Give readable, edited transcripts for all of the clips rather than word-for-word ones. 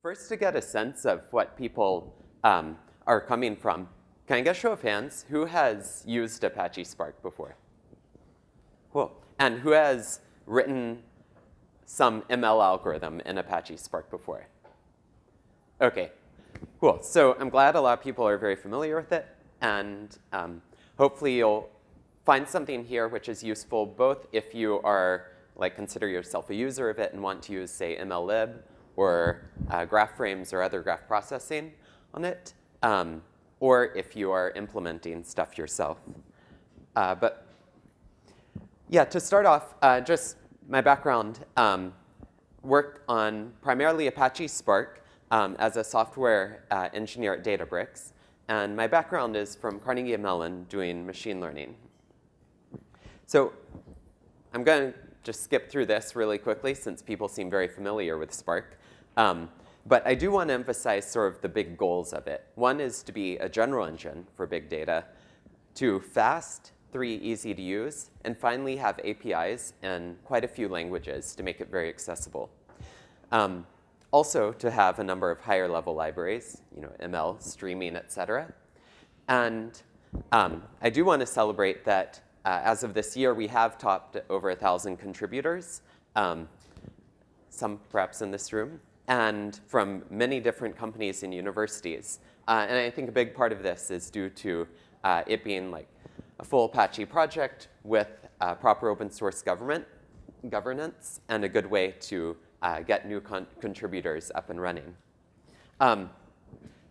First, to get a sense of what people are coming from, can I get a show of hands? Who has used Apache Spark before? Cool. And who has written some ML algorithm in Apache Spark before? OK, cool. So I'm glad a lot of people are very familiar with it. And hopefully you'll find something here which is useful both if you are, consider yourself a user of it and want to use, say, ML Lib or graph frames or other graph processing on it, or if you are implementing stuff yourself. But yeah, to start off, just my background, worked on primarily Apache Spark as a software engineer at Databricks. And my background is from Carnegie Mellon doing machine learning. So I'm going to just skip through this really quickly since people seem very familiar with Spark. But I do want to emphasize sort of the big goals of it. One is to be a general engine for big data. 2, fast. 3, easy to use. And finally, have APIs and quite a few languages to make it very accessible. Also, to have a number of higher level libraries, ML, streaming, et cetera. And I do want to celebrate that as of this year, we have topped over 1,000 contributors, some perhaps in this room, and from many different companies and universities. And I think a big part of this is due to it being a full Apache project with proper open source governance and a good way to get new contributors up and running. Of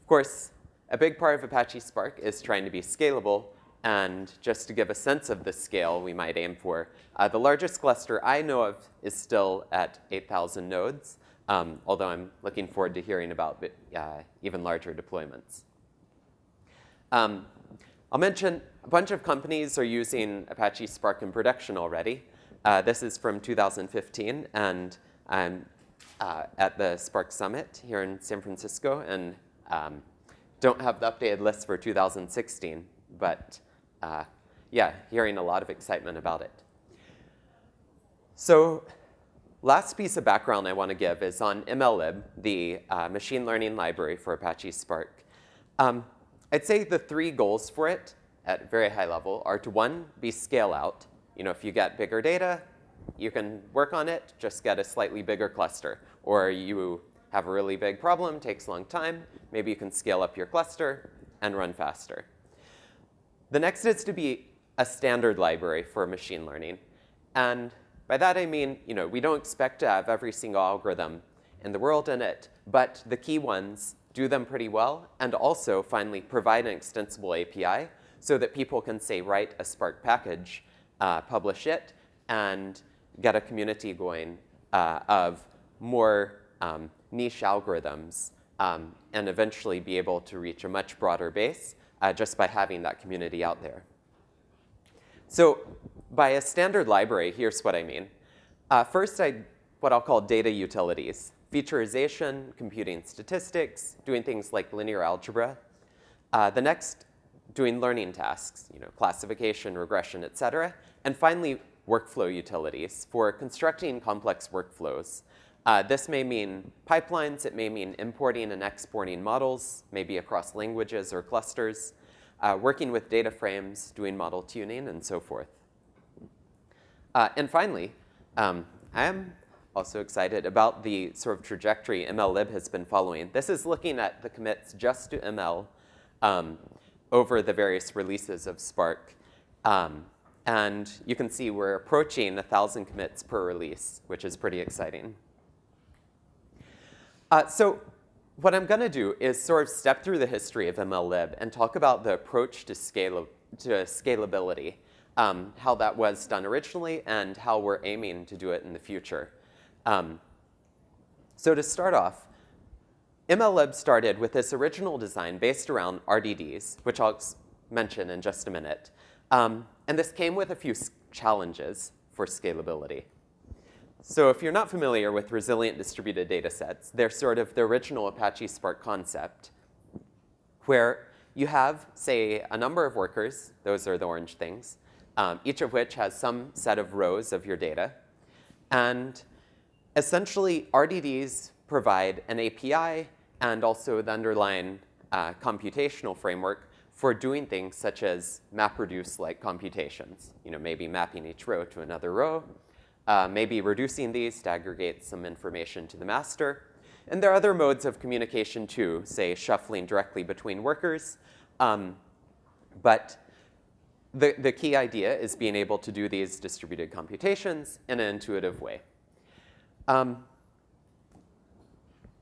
course, a big part of Apache Spark is trying to be scalable. And just to give a sense of the scale we might aim for, the largest cluster I know of is still at 8,000 nodes, although I'm looking forward to hearing about even larger deployments. I'll mention a bunch of companies are using Apache Spark in production already. This is from 2015, and I'm at the Spark Summit here in San Francisco, and don't have the updated list for 2016, but yeah, hearing a lot of excitement about it. So last piece of background I want to give is on ML Lib, the machine learning library for Apache Spark. I'd say the 3 goals for it at very high level are to, 1, be scale out. If you get bigger data, you can work on it, just get a slightly bigger cluster. Or you have a really big problem, takes a long time, maybe you can scale up your cluster and run faster. The next is to be a standard library for machine learning. And by that I mean, we don't expect to have every single algorithm in the world in it, but the key ones do them pretty well, and also finally provide an extensible API so that people can, say, write a Spark package, publish it, and get a community going of more niche algorithms, and eventually be able to reach a much broader base just by having that community out there. So by a standard library, here's what I mean. First, what I'll call data utilities. Featurization, computing statistics, doing things like linear algebra. The next, doing learning tasks, classification, regression, et cetera. And finally, workflow utilities for constructing complex workflows. This may mean pipelines. It may mean importing and exporting models, maybe across languages or clusters, working with data frames, doing model tuning, and so forth. And finally, I am also excited about the sort of trajectory ML Lib has been following. This is looking at the commits just to ML over the various releases of Spark. And you can see we're approaching 1,000 commits per release, which is pretty exciting. So what I'm going to do is sort of step through the history of ML Lib and talk about the approach to scalability, how that was done originally, and how we're aiming to do it in the future. So to start off, ML Lib started with this original design based around RDDs, which I'll mention in just a minute. And this came with a few challenges for scalability. So if you're not familiar with resilient distributed data sets, they're sort of the original Apache Spark concept, where you have, say, a number of workers. Those are the orange things, each of which has some set of rows of your data. And essentially, RDDs provide an API and also the underlying computational framework for doing things such as MapReduce-like computations. Maybe mapping each row to another row, maybe reducing these to aggregate some information to the master. And there are other modes of communication too, say shuffling directly between workers. But the key idea is being able to do these distributed computations in an intuitive way.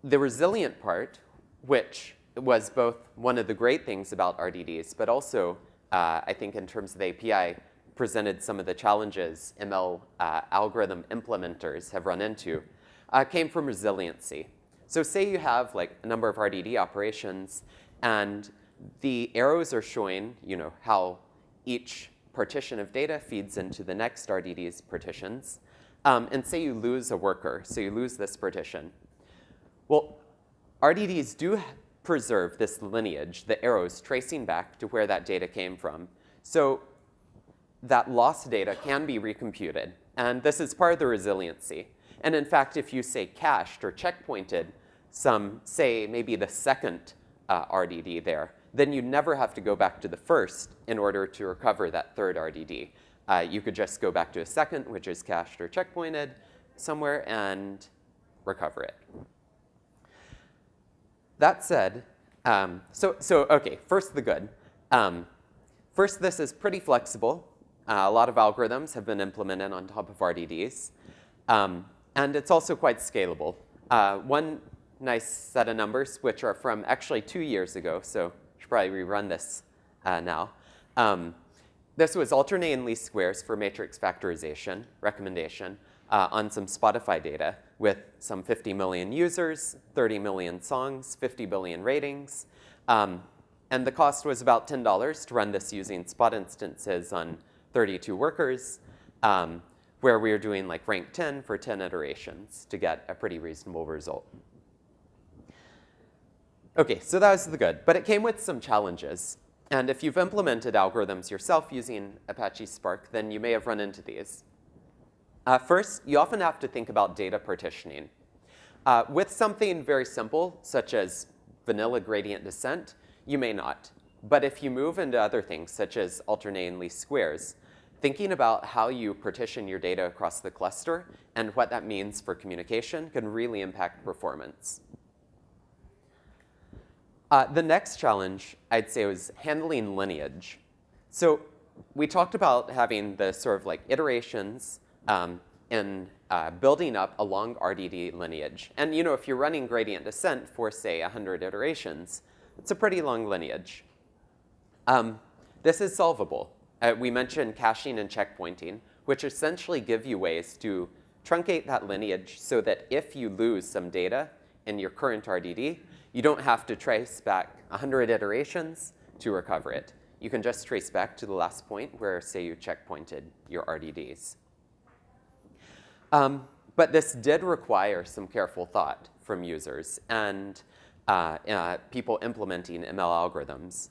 The resilient part, which was both one of the great things about RDDs, but also, I think in terms of the API, presented some of the challenges ML algorithm implementers have run into, came from resiliency. So say you have like a number of RDD operations, and the arrows are showing how each partition of data feeds into the next RDD's partitions. And say you lose a worker, so you lose this partition. Well, RDDs do preserve this lineage, the arrows tracing back to where that data came from. So that lost data can be recomputed. And this is part of the resiliency. And in fact, if you say cached or checkpointed some, say, maybe the second RDD there, then you never have to go back to the first in order to recover that third RDD. You could just go back to a second, which is cached or checkpointed somewhere, and recover it. That said, okay, first the good. First, this is pretty flexible. A lot of algorithms have been implemented on top of RDDs. And it's also quite scalable. One nice set of numbers, which are from actually 2 years ago, so I should probably rerun this now. This was alternating least squares for matrix factorization recommendation on some Spotify data with some 50 million users, 30 million songs, 50 billion ratings. And the cost was about $10 to run this using spot instances on 32 workers, where we were doing like rank 10 for 10 iterations to get a pretty reasonable result. OK, so that was the good. But it came with some challenges. And if you've implemented algorithms yourself using Apache Spark, then you may have run into these. First, you often have to think about data partitioning. With something very simple, such as vanilla gradient descent, you may not. But if you move into other things, such as alternating least squares, thinking about how you partition your data across the cluster and what that means for communication can really impact performance. The next challenge, I'd say, was handling lineage. So we talked about having the sort of like iterations in building up a long RDD lineage. And if you're running gradient descent for, say, 100 iterations, it's a pretty long lineage. This is solvable. We mentioned caching and checkpointing, which essentially give you ways to truncate that lineage so that if you lose some data in your current RDD, you don't have to trace back 100 iterations to recover it. You can just trace back to the last point where, say, you checkpointed your RDDs. But this did require some careful thought from users and people implementing ML algorithms.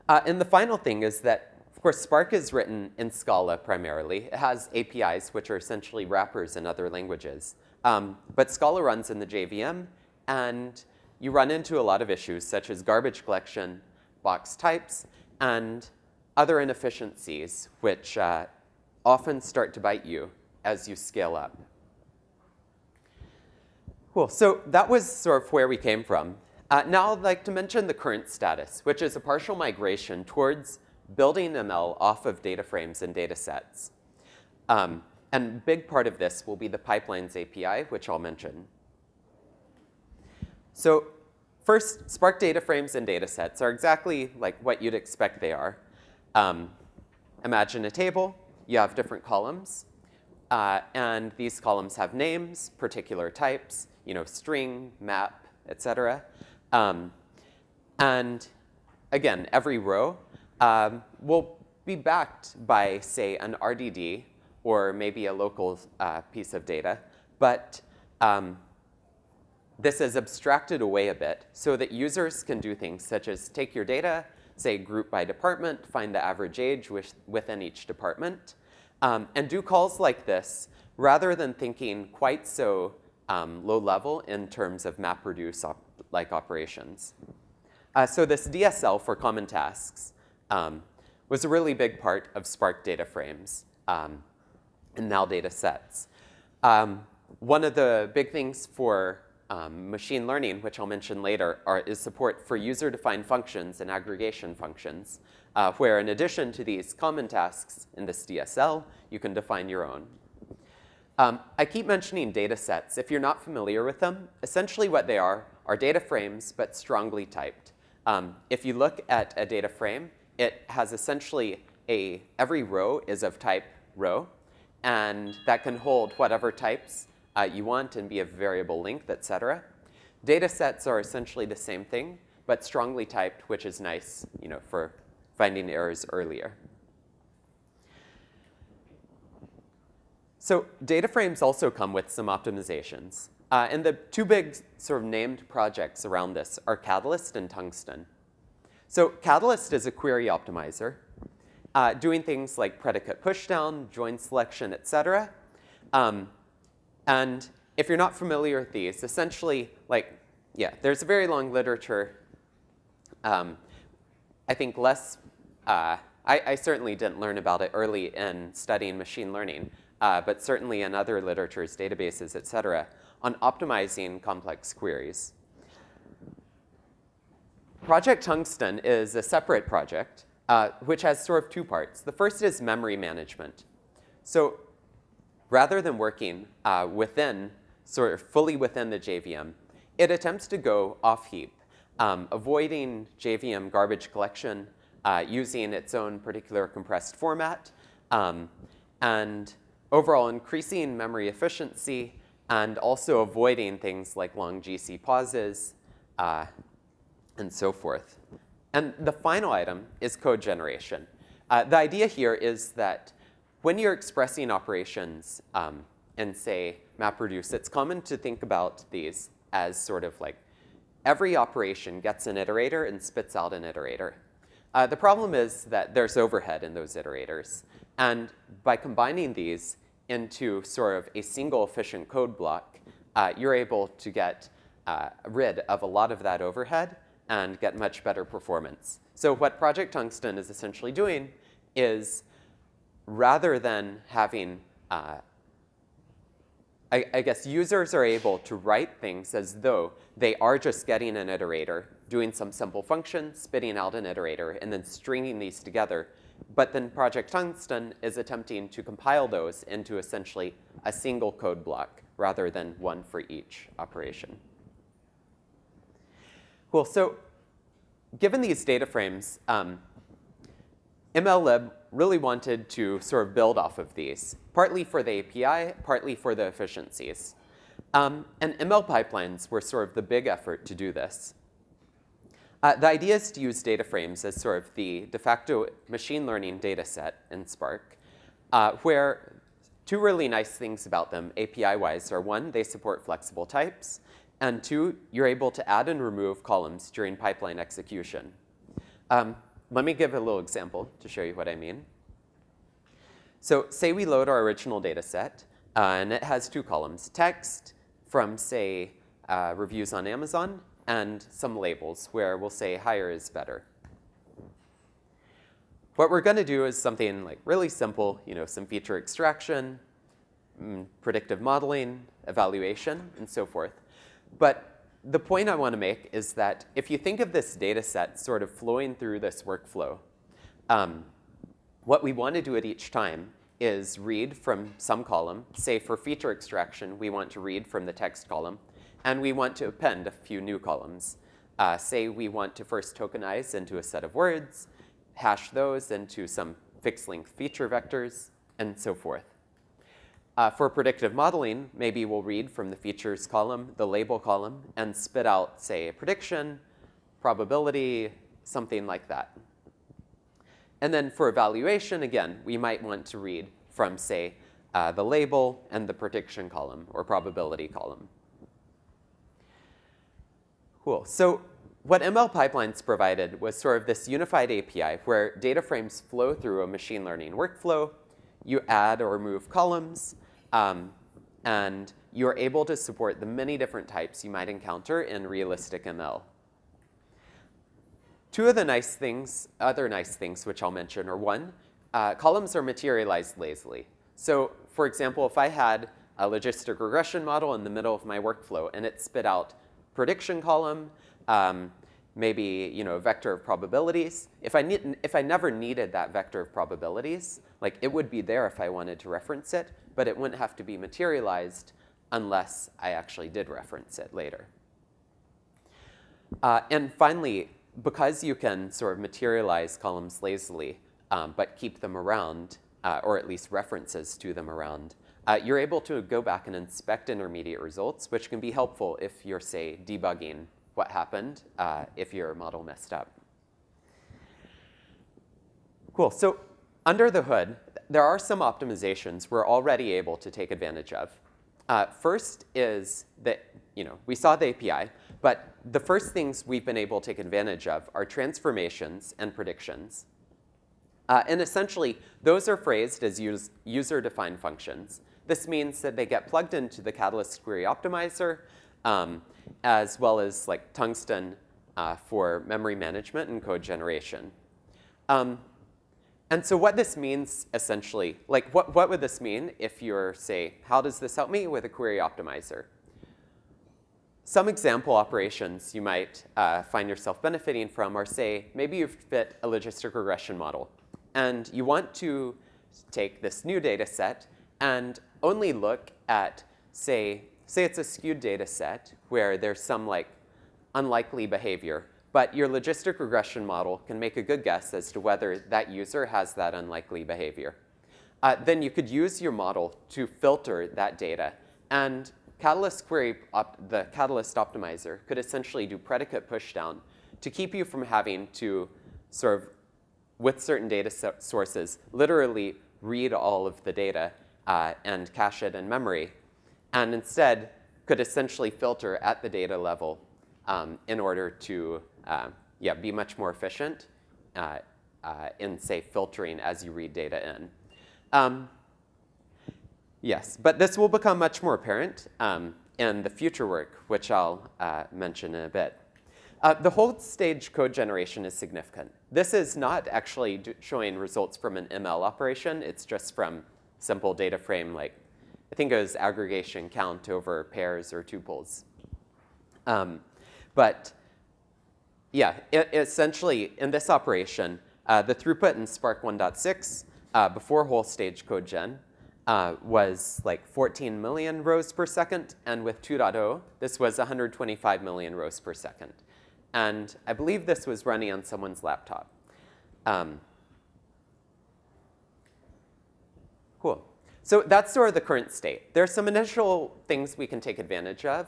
And the final thing is that, of course, Spark is written in Scala primarily. It has APIs, which are essentially wrappers in other languages. But Scala runs in the JVM, and you run into a lot of issues, such as garbage collection, box types, and other inefficiencies, which often start to bite you as you scale up. Cool. So that was sort of where we came from. Now I'd like to mention the current status, which is a partial migration towards building ML off of DataFrames and Datasets. And a big part of this will be the pipelines API, which I'll mention. So first, Spark DataFrames and Datasets are exactly like what you'd expect they are. Imagine a table. You have different columns. And these columns have names, particular types, string, map, et cetera. And again, every row will be backed by, say, an RDD or maybe a local piece of data. But this is abstracted away a bit so that users can do things such as take your data, say, group by department, find the average age within each department, and do calls like this rather than thinking quite so low level in terms of MapReduce-like operations. So this DSL for common tasks was a really big part of Spark DataFrames and now datasets. One of the big things for machine learning, which I'll mention later, is support for user-defined functions and aggregation functions, where in addition to these common tasks in this DSL, you can define your own. I keep mentioning datasets. If you're not familiar with them, essentially what they are data frames, but strongly typed. If you look at a data frame, it has essentially every row is of type row, and that can hold whatever types you want and be of variable length, et cetera. Datasets are essentially the same thing, but strongly typed, which is nice, for finding errors earlier. So data frames also come with some optimizations. And the two big sort of named projects around this are Catalyst and Tungsten. So Catalyst is a query optimizer, doing things like predicate pushdown, join selection, et cetera. And if you're not familiar with these, essentially, there's a very long literature. I think less, I certainly didn't learn about it early in studying machine learning, but certainly in other literatures, databases, et cetera, on optimizing complex queries. Project Tungsten is a separate project, which has sort of two parts. The first is memory management. So rather than working fully within the JVM, it attempts to go off heap, avoiding JVM garbage collection, using its own particular compressed format, and overall increasing memory efficiency, and also avoiding things like long GC pauses, and so forth. And the final item is cogeneration. The idea here is that when you're expressing operations in, say, MapReduce, it's common to think about these as sort of like every operation gets an iterator and spits out an iterator. The problem is that there's overhead in those iterators. And by combining these into sort of a single efficient code block, you're able to get rid of a lot of that overhead and get much better performance. So what Project Tungsten is essentially doing is, rather than having, I guess users are able to write things as though they are just getting an iterator, doing some simple function, spitting out an iterator, and then stringing these together. But then Project Tungsten is attempting to compile those into essentially a single code block rather than one for each operation. Cool. So given these data frames, ML Lib really wanted to sort of build off of these, partly for the API, partly for the efficiencies. And ML pipelines were sort of the big effort to do this. The idea is to use data frames as sort of the de facto machine learning data set in Spark, where two really nice things about them API-wise are, one, they support flexible types, and two, you're able to add and remove columns during pipeline execution. Let me give a little example to show you what I mean. So say we load our original data set, and it has two columns, text from, say, reviews on Amazon, and some labels where we'll say higher is better. What we're going to do is something like really simple, some feature extraction, predictive modeling, evaluation, and so forth. But the point I want to make is that if you think of this data set sort of flowing through this workflow, what we want to do at each time is read from some column. Say for feature extraction, we want to read from the text column, and we want to append a few new columns. Say we want to first tokenize into a set of words, hash those into some fixed length feature vectors, and so forth. For predictive modeling, maybe we'll read from the features column, the label column, and spit out, say, a prediction, probability, something like that. And then for evaluation, again, we might want to read from, say, the label and the prediction column or probability column. Cool. So what ML pipelines provided was sort of this unified API where data frames flow through a machine learning workflow. You add or remove columns. and you're able to support the many different types you might encounter in realistic ML. Two of the other nice things which I'll mention are one, columns are materialized lazily. So for example, if I had a logistic regression model in the middle of my workflow and it spit out prediction column, maybe a vector of probabilities. If I never needed that vector of probabilities, like it would be there if I wanted to reference it, but it wouldn't have to be materialized unless I actually did reference it later. And finally, because you can sort of materialize columns lazily, but keep them around, or at least references to them around, you're able to go back and inspect intermediate results, which can be helpful if you're, say, debugging what happened if your model messed up. Cool. So under the hood, there are some optimizations we're already able to take advantage of. First is that we saw the API, but the first things we've been able to take advantage of are transformations and predictions. And essentially, those are phrased as user-defined functions. This means that they get plugged into the Catalyst query optimizer, as well as like Tungsten for memory management and cogeneration. And so what this means essentially, like what would this mean if you're, say, how does this help me with a query optimizer? Some example operations you might find yourself benefiting from are, say, maybe you've fit a logistic regression model, and you want to take this new data set and only look at, say it's a skewed data set where there's some like unlikely behavior, but your logistic regression model can make a good guess as to whether that user has that unlikely behavior. Then you could use your model to filter that data, and Catalyst query, the Catalyst optimizer, could essentially do predicate pushdown to keep you from having to sort of, with certain data sources, literally read all of the data and cache it in memory, and instead could essentially filter at the data level in order to be much more efficient in, say, filtering as you read data in. Yes, but this will become much more apparent in the future work, which I'll mention in a bit. The whole stage code generation is significant. This is not actually showing results from an ML operation. It's just from simple data frame, like I think it was aggregation count over pairs or tuples. But yeah, essentially in this operation, the throughput in Spark 1.6 before whole stage code gen was like 14 million rows per second, and with 2.0, this was 125 million rows per second. And I believe this was running on someone's laptop. Cool. So that's sort of the current state. There's some initial things we can take advantage of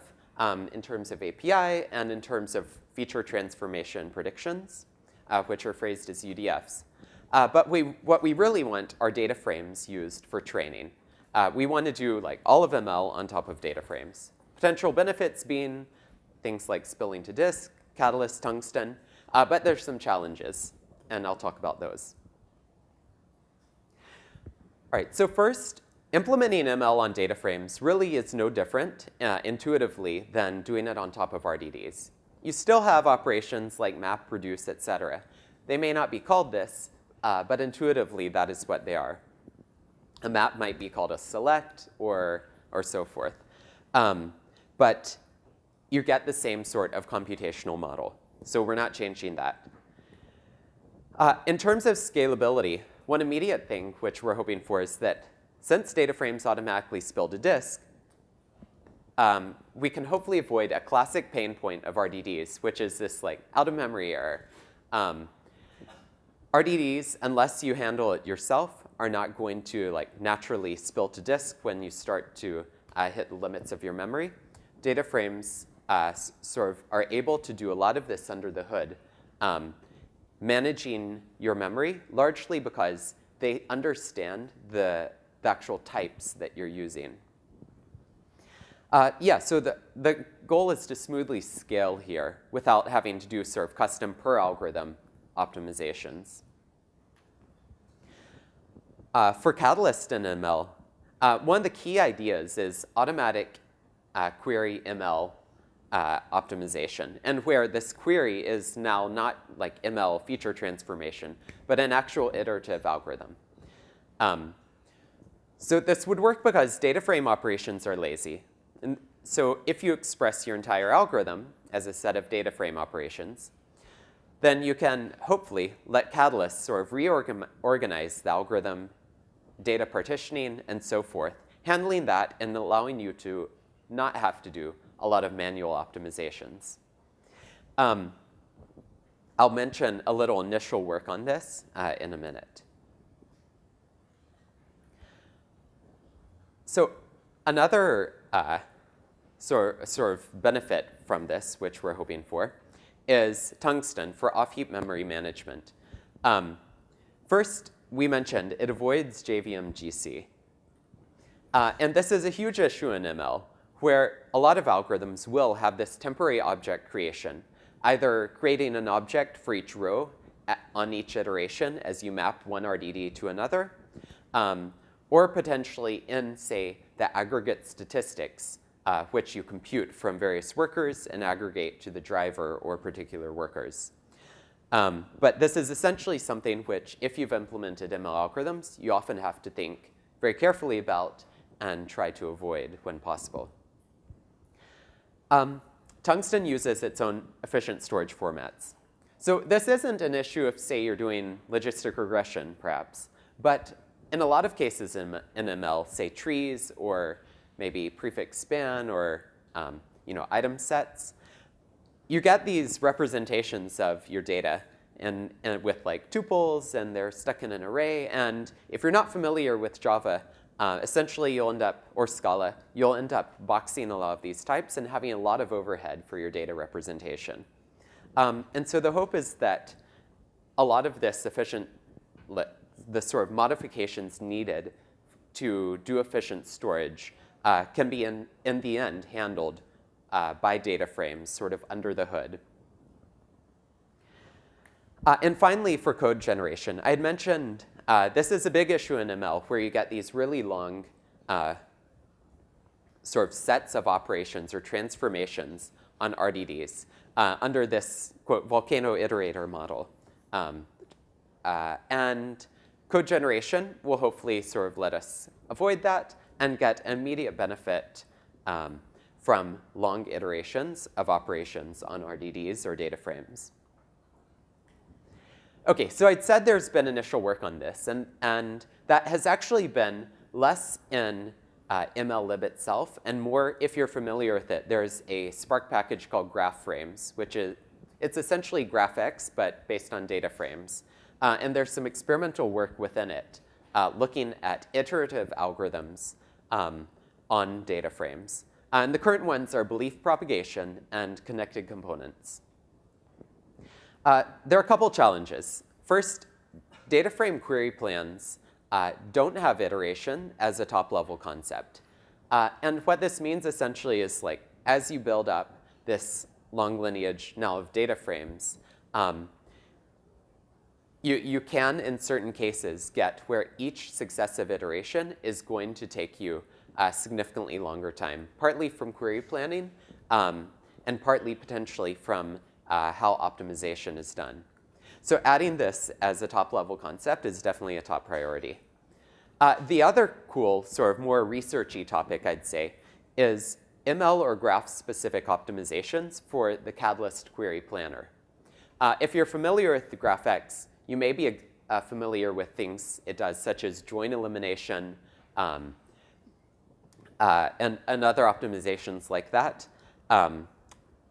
in terms of API and in terms of feature transformation predictions, which are phrased as UDFs. But what we really want are data frames used for training. We want to do like all of ML on top of data frames. Potential benefits being things like spilling to disk, Catalyst, Tungsten, but there's some challenges, and I'll talk about those. All right, so first, implementing ML on data frames really is no different intuitively than doing it on top of RDDs. You still have operations like map, reduce, et cetera. They may not be called this, but intuitively, that is what they are. A map might be called a select or so forth. But you get the same sort of computational model. So we're not changing that. In terms of scalability, one immediate thing which we're hoping for is that since data frames automatically spill to disk, we can hopefully avoid a classic pain point of RDDs, which is this like out-of-memory error. RDDs, unless you handle it yourself, are not going to like naturally spill to disk when you start to hit the limits of your memory. Data frames sort of are able to do a lot of this under the hood, managing your memory, largely because they understand the actual types that you're using. So the goal is to smoothly scale here without having to do sort of custom per algorithm optimizations. For Catalyst and ML, one of the key ideas is automatic query ML optimization, and where this query is now not like ML feature transformation, but an actual iterative algorithm. So this would work because data frame operations are lazy. And so if you express your entire algorithm as a set of data frame operations, then you can hopefully let Catalyst sort of reorganize the algorithm, data partitioning, and so forth, handling that and allowing you to not have to do a lot of manual optimizations. I'll mention a little initial work on this in a minute. So another sort of benefit from this, which we're hoping for, is Tungsten for off-heap memory management. First, we mentioned it avoids JVM GC. And this is a huge issue in ML, where a lot of algorithms will have this temporary object creation, either creating an object for each row on each iteration as you map one RDD to another, or potentially in, say, the aggregate statistics, which you compute from various workers and aggregate to the driver or particular workers. But this is essentially something which, if you've implemented ML algorithms, you often have to think very carefully about and try to avoid when possible. Tungsten uses its own efficient storage formats. So this isn't an issue if, say, you're doing logistic regression, perhaps. But in a lot of cases in ML, say trees or maybe prefix span or item sets, you get these representations of your data and with like tuples, and they're stuck in an array. And if you're not familiar with Java, essentially you'll end up, or Scala, you'll end up boxing a lot of these types and having a lot of overhead for your data representation. And so the hope is that a lot of this the sort of modifications needed to do efficient storage can be, in the end, handled by data frames sort of under the hood. And finally, for code generation, I had mentioned this is a big issue in ML where you get these really long sort of sets of operations or transformations on RDDs under this, quote, volcano iterator model. And code generation will hopefully sort of let us avoid that and get immediate benefit from long iterations of operations on RDDs or data frames. OK, so I'd said there's been initial work on this, and that has actually been less in ML Lib itself, and more, if you're familiar with it, there's a Spark package called DataFrames, which it's essentially GraphX, but based on data frames. And there's some experimental work within it looking at iterative algorithms on data frames. And the current ones are belief propagation and connected components. There are a couple challenges. First, data frame query plans don't have iteration as a top-level concept. And what this means essentially is, like, as you build up this long lineage now of data frames, you can, in certain cases, get where each successive iteration is going to take you a significantly longer time, partly from query planning and partly potentially from how optimization is done. So adding this as a top-level concept is definitely a top priority. The other cool, sort of more researchy topic, I'd say, is ML or graph-specific optimizations for the Catalyst query planner. If you're familiar with the GraphX, you may be familiar with things it does, such as join elimination and other optimizations like that,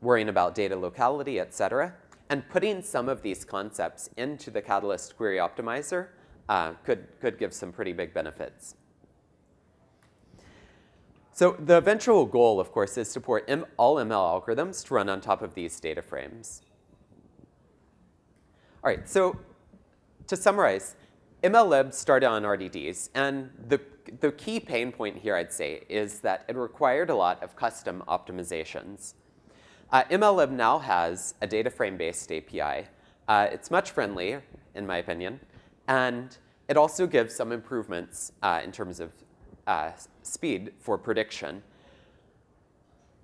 worrying about data locality, et cetera. And putting some of these concepts into the Catalyst query optimizer could give some pretty big benefits. So the eventual goal, of course, is to support all ML algorithms to run on top of these data frames. All right, so to summarize, ML Lib started on RDDs. And the key pain point here, I'd say, is that it required a lot of custom optimizations. ML Lib now has a data frame-based API. It's much friendlier, in my opinion. And it also gives some improvements in terms of speed for prediction.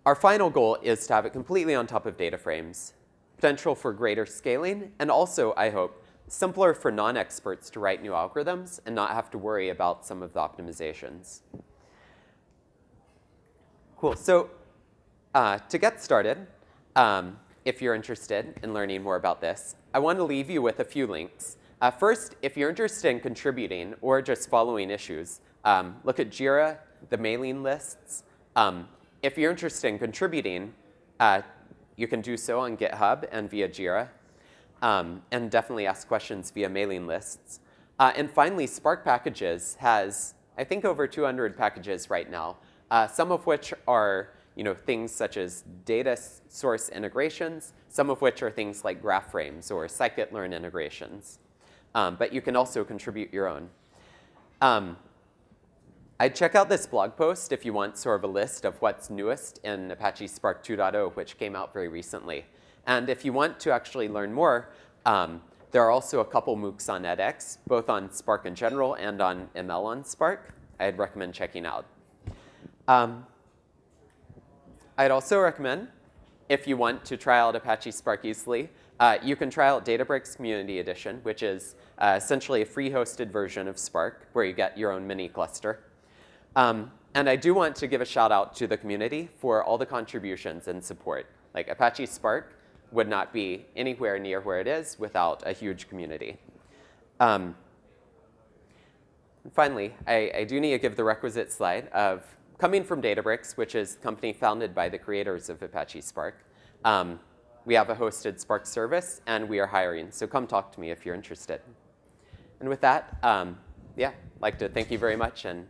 Our final goal is to have it completely on top of DataFrames, potential for greater scaling, and also, I hope, simpler for non-experts to write new algorithms and not have to worry about some of the optimizations. Cool. So to get started, if you're interested in learning more about this, I want to leave you with a few links. First, if you're interested in contributing or just following issues, look at Jira, the mailing lists. If you're interested in contributing, you can do so on GitHub and via Jira, and definitely ask questions via mailing lists. And finally, Spark Packages has, I think, over 200 packages right now, some of which are things such as data source integrations, some of which are things like graph frames or scikit-learn integrations. But you can also contribute your own. I'd check out this blog post if you want sort of a list of what's newest in Apache Spark 2.0, which came out very recently. And if you want to actually learn more, there are also a couple MOOCs on edX, both on Spark in general and on ML on Spark. I'd recommend checking out. I'd also recommend, if you want to try out Apache Spark easily, you can try out Databricks Community Edition, which is essentially a free hosted version of Spark, where you get your own mini cluster. And I do want to give a shout out to the community for all the contributions and support. Like Apache Spark would not be anywhere near where it is without a huge community. Finally, I do need to give the requisite slide of coming from Databricks, which is a company founded by the creators of Apache Spark. We have a hosted Spark service, and we are hiring. So come talk to me if you're interested. And with that, yeah, I'd like to thank you very much and